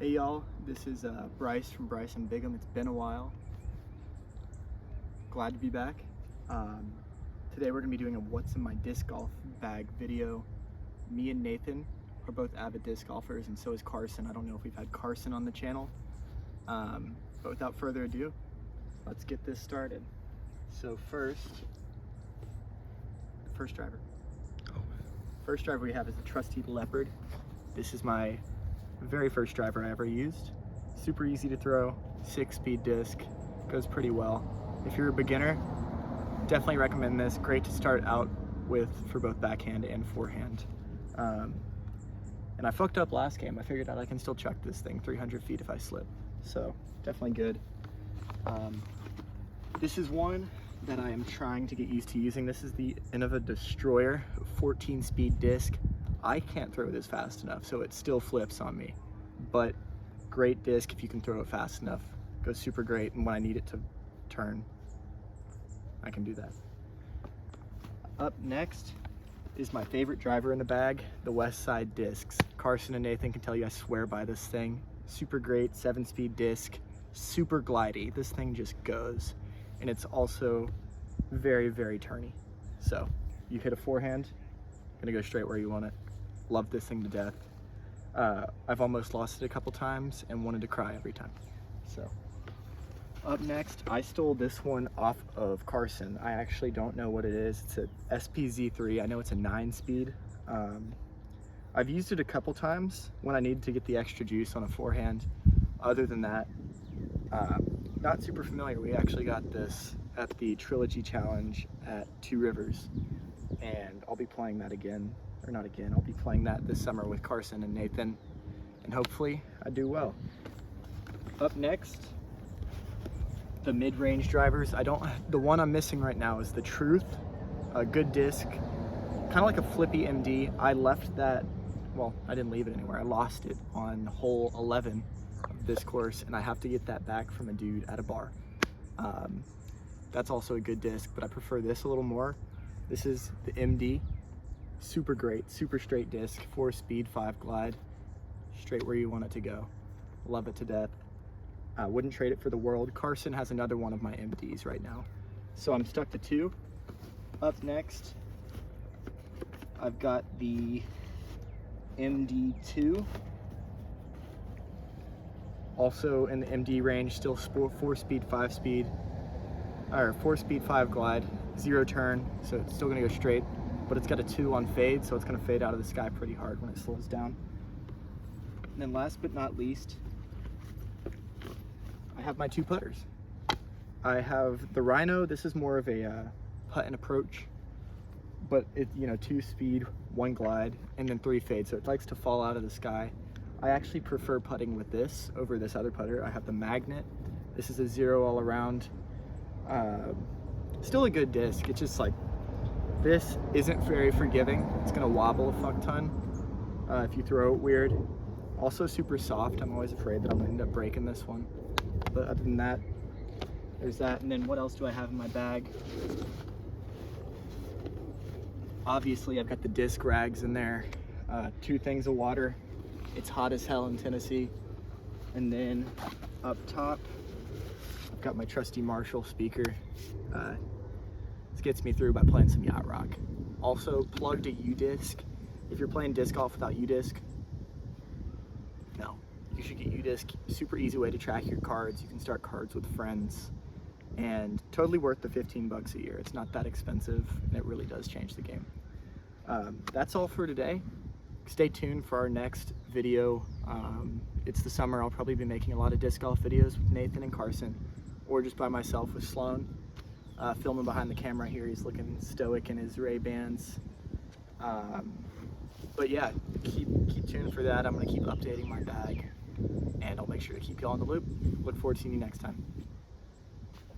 Hey y'all, this is Bryce from Bryce and Bigham. It's been a while. Glad to be back. Today we're going to be doing a what's in my disc golf bag video. Me and Nathan are both avid disc golfers, and so is Carson. I don't know if we've had Carson on the channel. But without further ado, let's get this started. So first driver. First driver we have is the trusty Leopard. This is my very first driver I ever used. Super easy to throw, 6-speed disc, goes pretty well. If you're a beginner, definitely recommend this. Great to start out with for both backhand and forehand. And I fucked up last game. I figured out I can still chuck this thing 300 feet if I slip. So definitely good. This is one that I am trying to get used to using. This is the Innova Destroyer 14-speed disc. I can't throw this fast enough, so it still flips on me. But great disc if you can throw it fast enough. Goes super great, and when I need it to turn, I can do that. Up next is my favorite driver in the bag, the West Side discs. Carson and Nathan can tell you I swear by this thing. Super great, 7-speed disc, super glidey. This thing just goes. And it's also very, very turny. So you hit a forehand, gonna go straight where you want it. Love this thing to death. I've almost lost it a couple times and wanted to cry every time. So up next, I stole this one off of Carson. I actually don't know what it is. It's a SPZ3. I know it's a 9-speed. I've used it a couple times when I needed to get the extra juice on a forehand. Other than that, not super familiar. We actually got this at the Trilogy Challenge at Two Rivers, and I'll be playing that again, or not again, I'll be playing that this summer with Carson and Nathan, and hopefully I do well. Up next, the mid-range drivers. The one I'm missing right now is the Truth, a good disc, kind of like a flippy MD. I left that, well, I didn't leave it anywhere. I lost it on hole 11 of this course, and I have to get that back from a dude at a bar. That's also a good disc, but I prefer this a little more. This is the MD, super great, super straight disc, 4-speed, 5 glide, straight where you want it to go. Love it to death. I wouldn't trade it for the world. Carson has another one of my MDs right now. So I'm stuck to 2. Up next, I've got the MD2. Also in the MD range, still 4-speed, 5-speed, or 4-speed, 5 glide, 0 turn, so it's still gonna go straight, but it's got a 2 on fade, so it's gonna fade out of the sky pretty hard when it slows down. And then last but not least, I have my 2 putters. I have the Rhino. This is more of a putt and approach, but it, 2-speed, 1 glide, and then 3 fade, so it likes to fall out of the sky. I actually prefer putting with this over this other putter. I have the Magnet. This is a 0 all around. Still a good disc. It's just like, this isn't very forgiving. It's gonna wobble a fuck ton if you throw it weird. Also super soft. I'm always afraid that I'm gonna end up breaking this one. But other than that, there's that. And then what else do I have in my bag? Obviously, I've got the disc rags in there. 2 things of water. It's hot as hell in Tennessee. And then up top, I've got my trusty Marshall speaker. This gets me through by playing some yacht rock. Also plugged a U-disc. If you're playing disc golf without U-disc, no, you should get U-disc. Super easy way to track your cards. You can start cards with friends, and totally worth the 15 bucks a year. It's not that expensive, and it really does change the game. That's all for today. Stay tuned for our next video. It's the summer. I'll probably be making a lot of disc golf videos with Nathan and Carson, or just by myself with Sloan. Filming behind the camera here. He's looking stoic in his Ray-Bans. But yeah, keep tuned for that. I'm gonna keep updating my bag, and I'll make sure to keep you all in the loop. Look forward to seeing you next time.